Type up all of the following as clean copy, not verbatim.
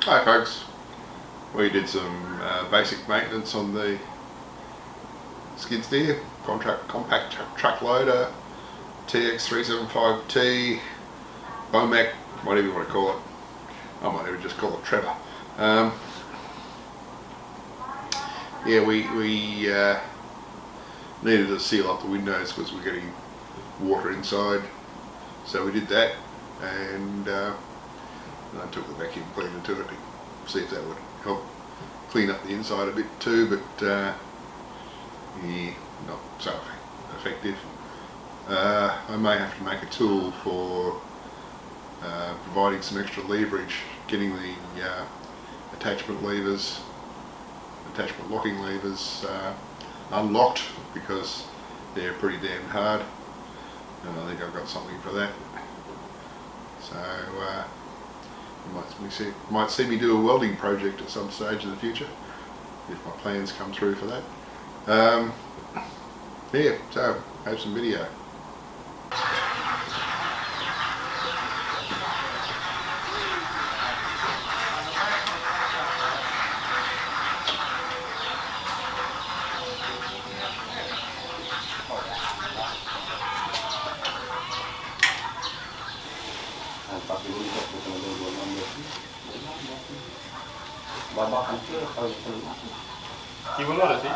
Hi folks, we did some basic maintenance on the skid steer, compact truck loader, TX-375T, BOMAC, whatever you want to call it. I might even just call it Trevor. Yeah, we needed to seal up the windows because we're getting water inside, so we did that, and I took the vacuum cleaner to it to see if that would help clean up the inside a bit too, but yeah, not so effective. I may have to make a tool for providing some extra leverage, getting the attachment locking levers unlocked, because they're pretty damn hard, and I think I've got something for that. So you might see me do a welding project at some stage in the future, if my plans come through for that. Yeah, so have some video. Babak hancur kalau keluar. Gimana ada sih?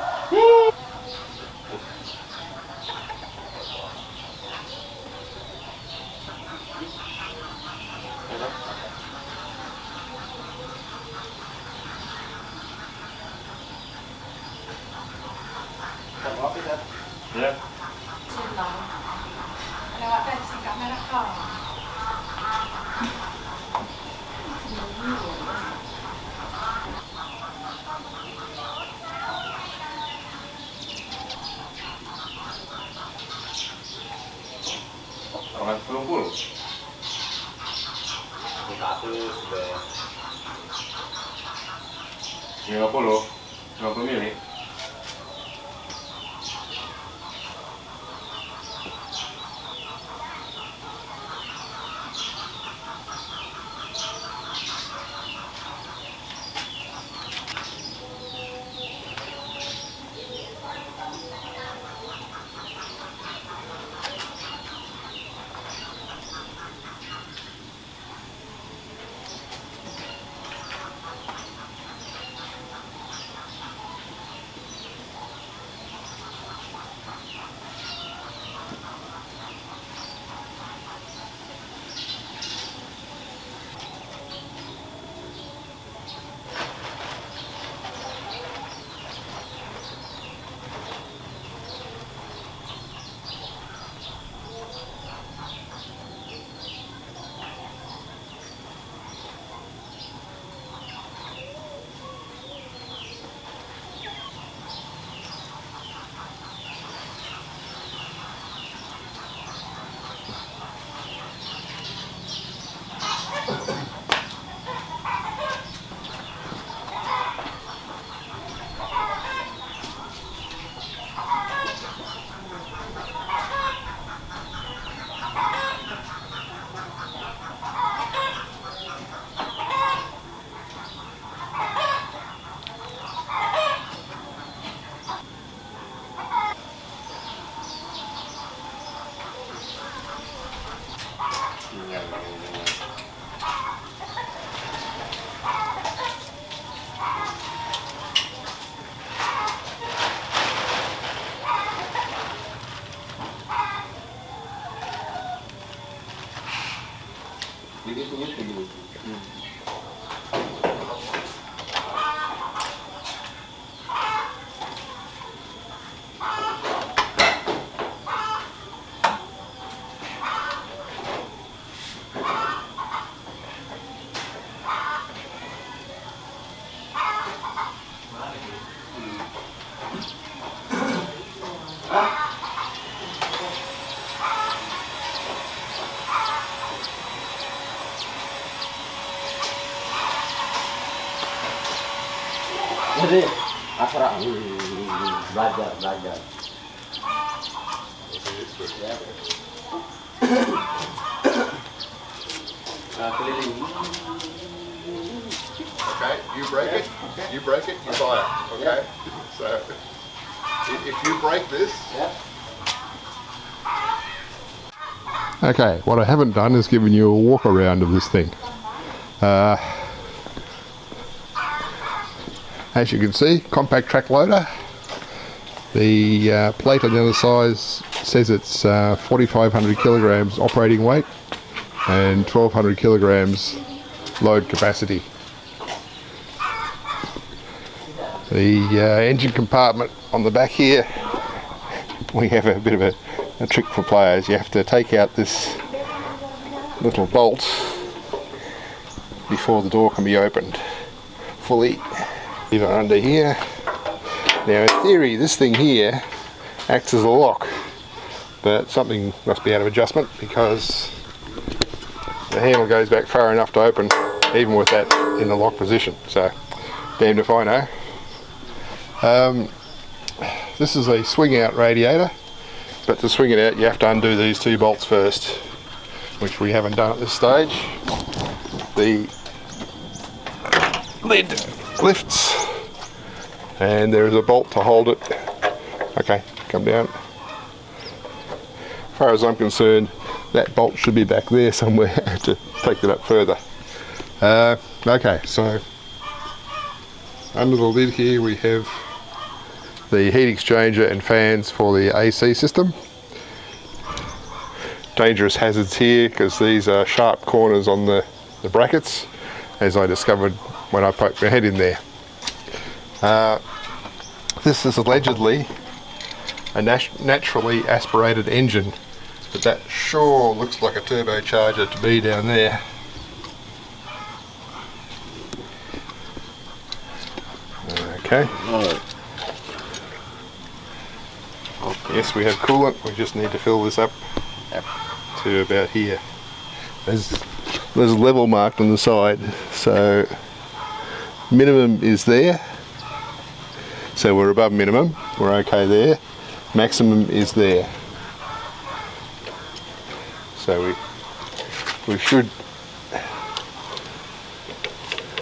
Babak itu. Ya. Lewat dari singkat merah kau. Orang 90. Satu sudah 50 mili. begitunya begini. Jadi asra belajar. Keliling. Okay, you break it, you break it, you fire. Okay, so if you break this. Okay, what I haven't done is given you a walk around of this thing. As you can see, compact track loader. The plate on the other side says it's 4,500 kilograms operating weight and 1,200 kilograms load capacity. The engine compartment on the back here, we have a bit of a trick for players. You have to take out this little bolt before the door can be opened fully. Leave it under here. Now in theory this thing here acts as a lock, but something must be out of adjustment because the handle goes back far enough to open even with that in the lock position, so damned if I know. This is a swing out radiator, but to swing it out you have to undo these two bolts first, which we haven't done at this stage. The lid lifts and there is a bolt to hold it. Okay, come down. As far as I'm concerned, that bolt should be back there somewhere to take it up further. Okay, so under the lid here we have the heat exchanger and fans for the AC system. Dangerous hazards here because these are sharp corners on the brackets, as I discovered when I poked my head in there. This is allegedly a naturally aspirated engine, but that sure looks like a turbocharger to me down there. Okay. Yes, we have coolant. We just need to fill this up to about here. There's a level marked on the side, so minimum is there. So we're above minimum, we're okay there. Maximum is there. So we should,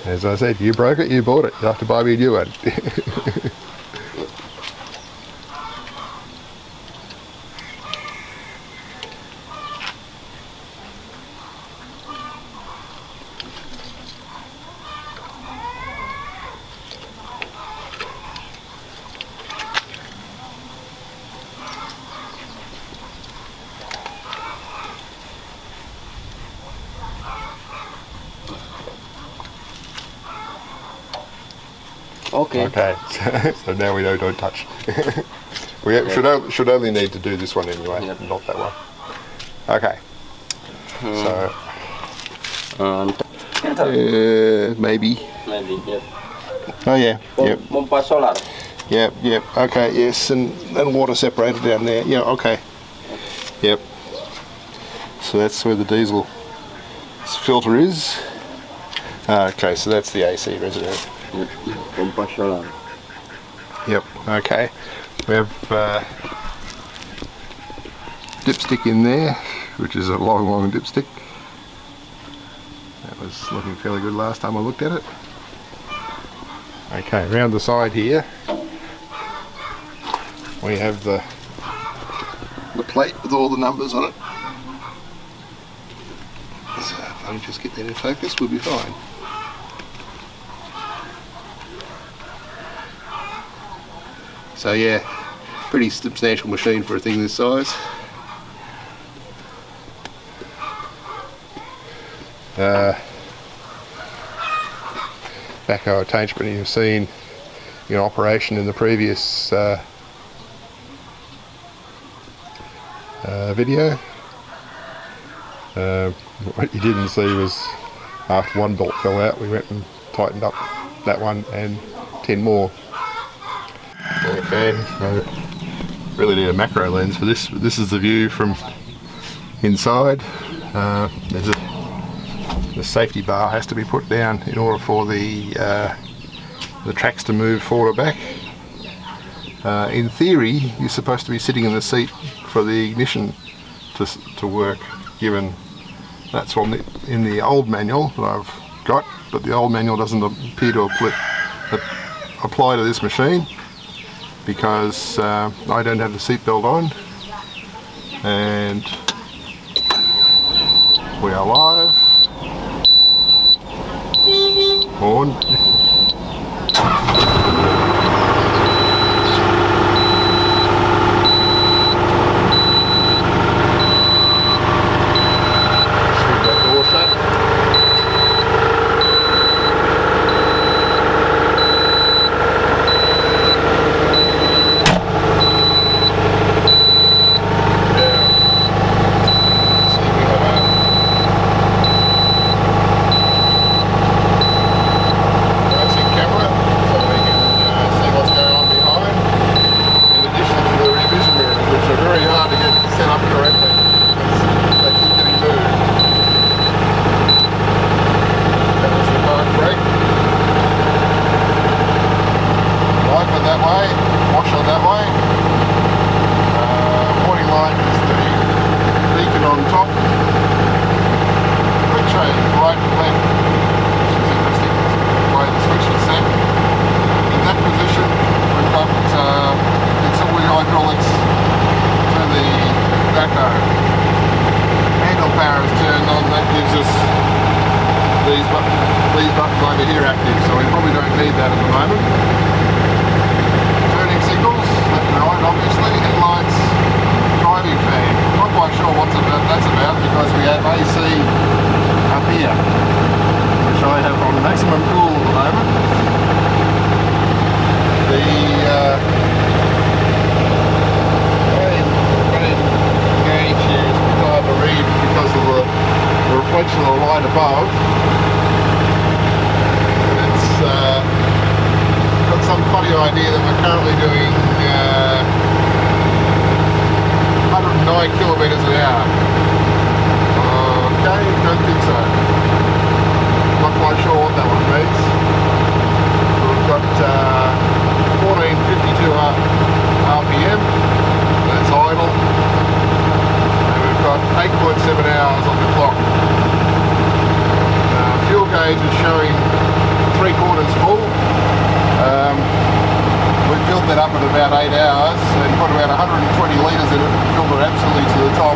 as I said, you broke it, you bought it. You have to buy me a new one. Okay. Okay, so now we know don't touch. We should only need to do this one anyway, not that one. Okay. So maybe. Maybe, yep. Oh yeah. Yep. Pompa solar. Yep. Yep. Okay. Yes, and water separator down there. Yeah. Okay. Yep. So that's where the diesel filter is. Okay. So that's the AC reservoir. Pompa solar. Yep. Okay. We have dipstick in there, which is a long dipstick. That was looking fairly good last time I looked at it. Okay, around the side here we have the plate with all the numbers on it. So if I can just get that in focus, we'll be fine. So yeah, pretty substantial machine for a thing this size. Backhoe attachment you've seen in operation in the previous video. What you didn't see was after one bolt fell out, we went and tightened up that one and 10 more. Okay, so really need a macro lens for this. This is the view from inside. The safety bar has to be put down in order for the tracks to move forward or back. In theory, you're supposed to be sitting in the seat for the ignition to work, given that's in the old manual that I've got. but the old manual doesn't appear to apply to this machine because I don't have the seatbelt on. And we are live. On. These buttons over here active, so we probably don't need that at the moment. Turning signals, left and right obviously, headlights, driving fan. Not quite sure what that's about because we have AC up here, which I have on maximum cool at the moment. The main gauge here is hard to read because of the reflection of the light above. Got some funny idea that we're currently doing 109 kilometres an hour. Okay, don't think so. Not quite sure what that one means. We've got 1452 RPM, that's idle, and we've got 8.7 hours on the clock. Fuel gauge is showing 3/4 full. We filled that up at about 8 hours and put about 120 litres in it and filled it absolutely to the top.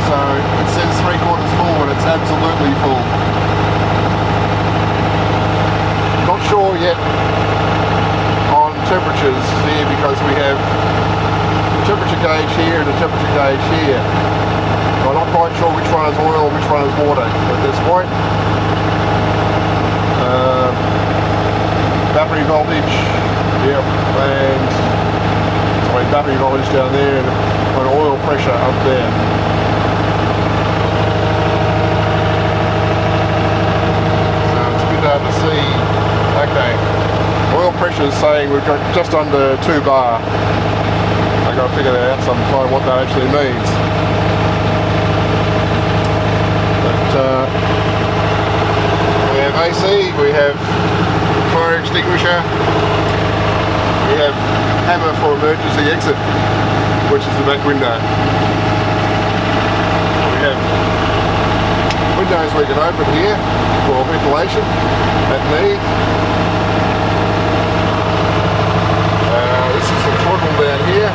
So it says 3/4 full when it's absolutely full. Not sure yet on temperatures here because we have a temperature gauge here and a temperature gauge here. I'm not quite sure which one is oil and which one is water at this point. Battery voltage, yep, and sorry, battery voltage down there and oil pressure up there. So it's a bit hard to see. Okay, oil pressure is saying we've got just under 2 bar. I've got to figure that out sometime what that actually means. But we have AC, we have fire extinguisher, we have hammer for emergency exit, which is the back window. We have windows we can open here for ventilation at need. This is the throttle down here.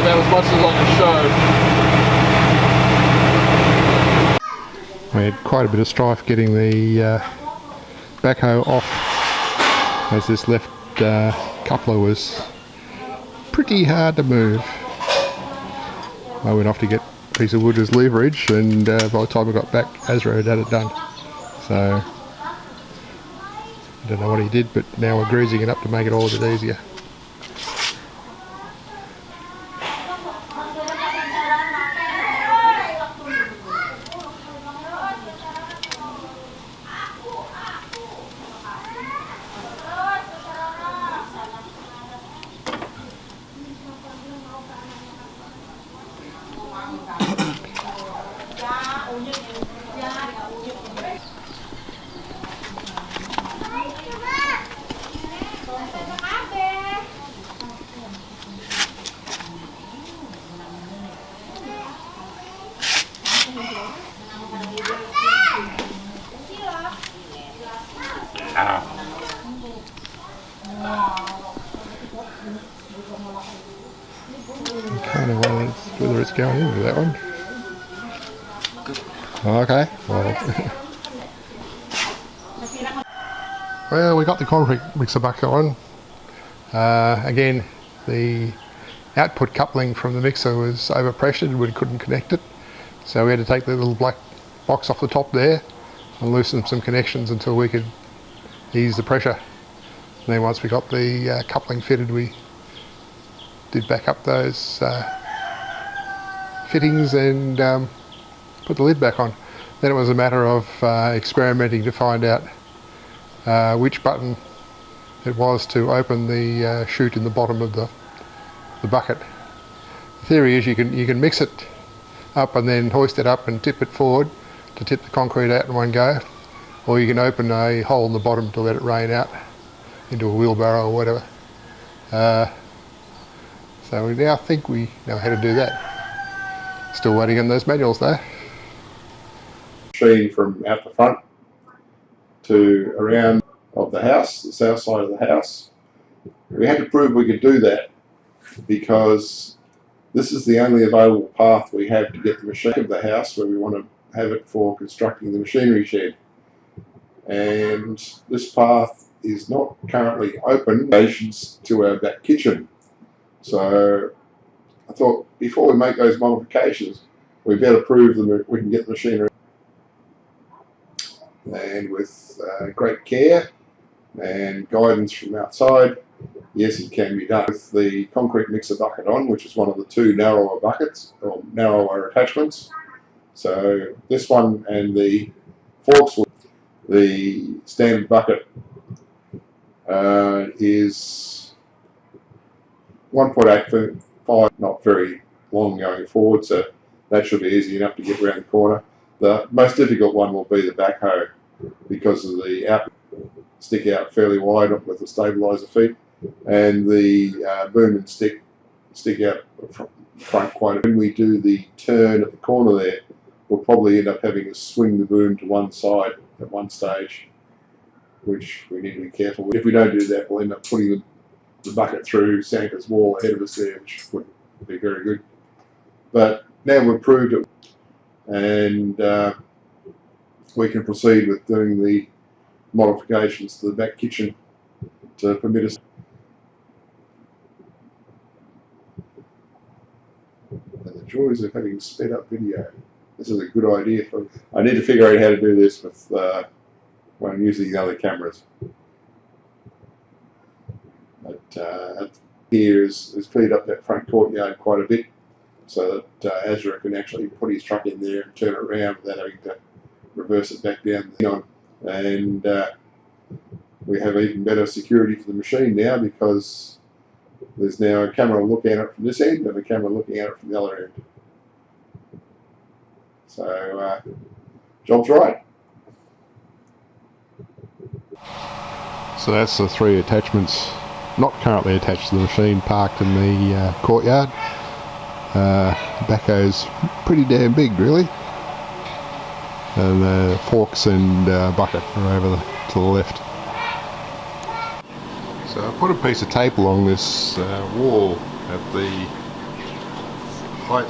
As much as I can show. We had quite a bit of strife getting the backhoe off, as this left coupler was pretty hard to move. I went off to get a piece of wood as leverage, and by the time I got back, Azra had it done. So I don't know what he did, but now we're greasing it up to make it all a bit easier. Kind of whether it's going into that one. Okay, well, we got the concrete mixer bucket on. Again, the output coupling from the mixer was overpressured and we couldn't connect it. So we had to take the little black box off the top there and loosen some connections until we could ease the pressure. And then once we got the coupling fitted, we did back up those fittings and put the lid back on. Then it was a matter of experimenting to find out which button it was to open the chute in the bottom of the bucket. The theory is you can mix it up and then hoist it up and tip it forward to tip the concrete out in one go, or you can open a hole in the bottom to let it rain out into a wheelbarrow or whatever. So we now think we know how to do that. Still waiting on those manuals though. Machine from out the front to around of the house, the south side of the house. We had to prove we could do that because this is the only available path we have to get the machine of the house where we want to have it for constructing the machinery shed. And this path is not currently open to our back kitchen. So I thought before we make those modifications, we better prove that we can get the machinery. And with great care and guidance from outside, yes, it can be done. With the concrete mixer bucket on, which is one of the two narrower buckets, or narrower attachments. So this one and the forks, the standard bucket is 1.8 for 5, not very long going forward, so that should be easy enough to get around the corner. The most difficult one will be the backhoe because of the stick out fairly wide with the stabiliser feet, and the boom and stick out front quite a bit. When we do the turn at the corner there, we'll probably end up having to swing the boom to one side at one stage, which we need to be careful with. If we don't do that, we'll end up putting the bucket through Santa's wall ahead of us there, which wouldn't be very good. But now we've proved it, and we can proceed with doing the modifications to the back kitchen to permit us. And the joys of having sped up video. This is a good idea for. I need to figure out how to do this with when I'm using the other cameras. But here is cleared up that front courtyard quite a bit, so that Azra can actually put his truck in there and turn it around without having to reverse it back down. And we have even better security for the machine now because there's now a camera looking at it from this end and a camera looking at it from the other end. So, job's right. So that's the three attachments not currently attached to the machine parked in the courtyard. Backhoe's pretty damn big really. And the forks and bucket are over to the left. So I put a piece of tape along this wall at the height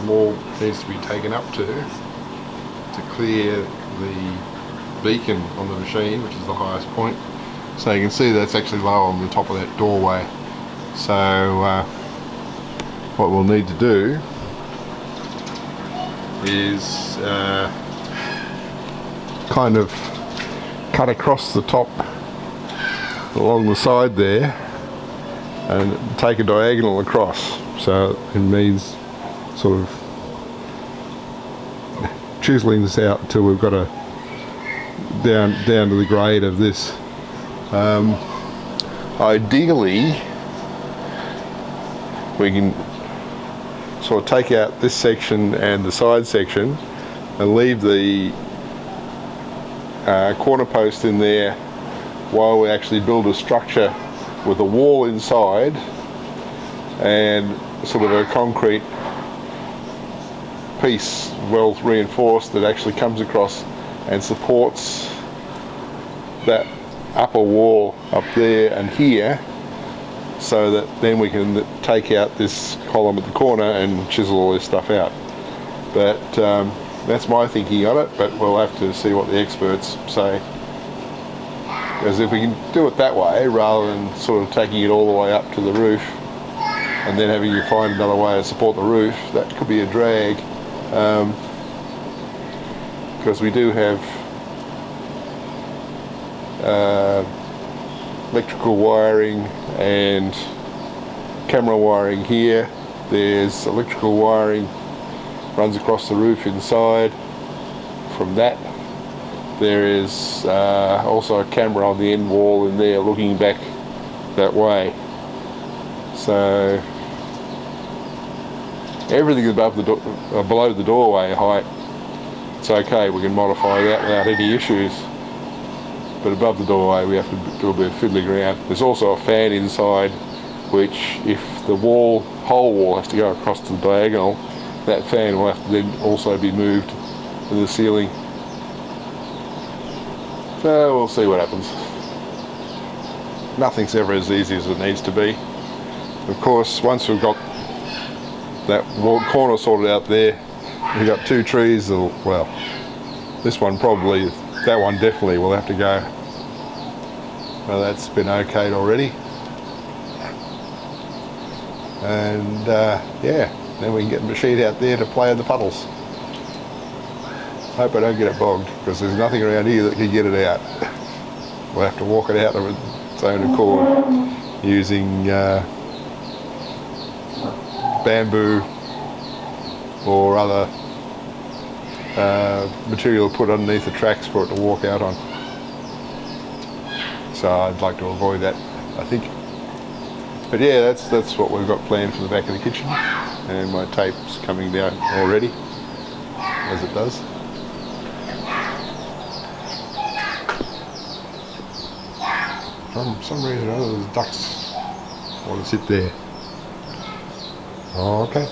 the wall needs to be taken up to clear the beacon on the machine, which is the highest point. So you can see that's actually low on the top of that doorway. So what we'll need to do is kind of cut across the top along the side there and take a diagonal across, so it means sort of chiseling this out until we've got a down to the grade of this. Ideally we can sort of take out this section and the side section and leave the corner post in there while we actually build a structure with a wall inside and sort of a concrete piece well reinforced that actually comes across and supports that upper wall up there and here, so that then we can take out this column at the corner and chisel all this stuff out. But that's my thinking on it, but we'll have to see what the experts say. Because if we can do it that way, rather than sort of taking it all the way up to the roof and then having to find another way to support the roof, that could be a drag. Because we do have electrical wiring and camera wiring here. There's electrical wiring runs across the roof inside. From that there is also a camera on the end wall in there looking back that way. So everything above the below the doorway height, it's okay, we can modify that without any issues. But above the doorway we have to do a bit of fiddling around. There's also a fan inside, which if the whole wall has to go across to the diagonal, that fan will have to then also be moved to the ceiling. So we'll see what happens. Nothing's ever as easy as it needs to be. Of course, once we've got that corner sorted out there, we've got two trees, well, this one probably, that one definitely will have to go. Well, that's been okayed already. And yeah, then we can get the sheet out there to play in the puddles. Hope I don't get it bogged, because there's nothing around here that can get it out. We'll have to walk it out of its own accord using bamboo or other material put underneath the tracks for it to walk out on. So I'd like to avoid that, I think. But yeah, that's what we've got planned for the back of the kitchen, and my tape's coming down already, as it does. For some reason or other, the ducks want to sit there. Oh, okay.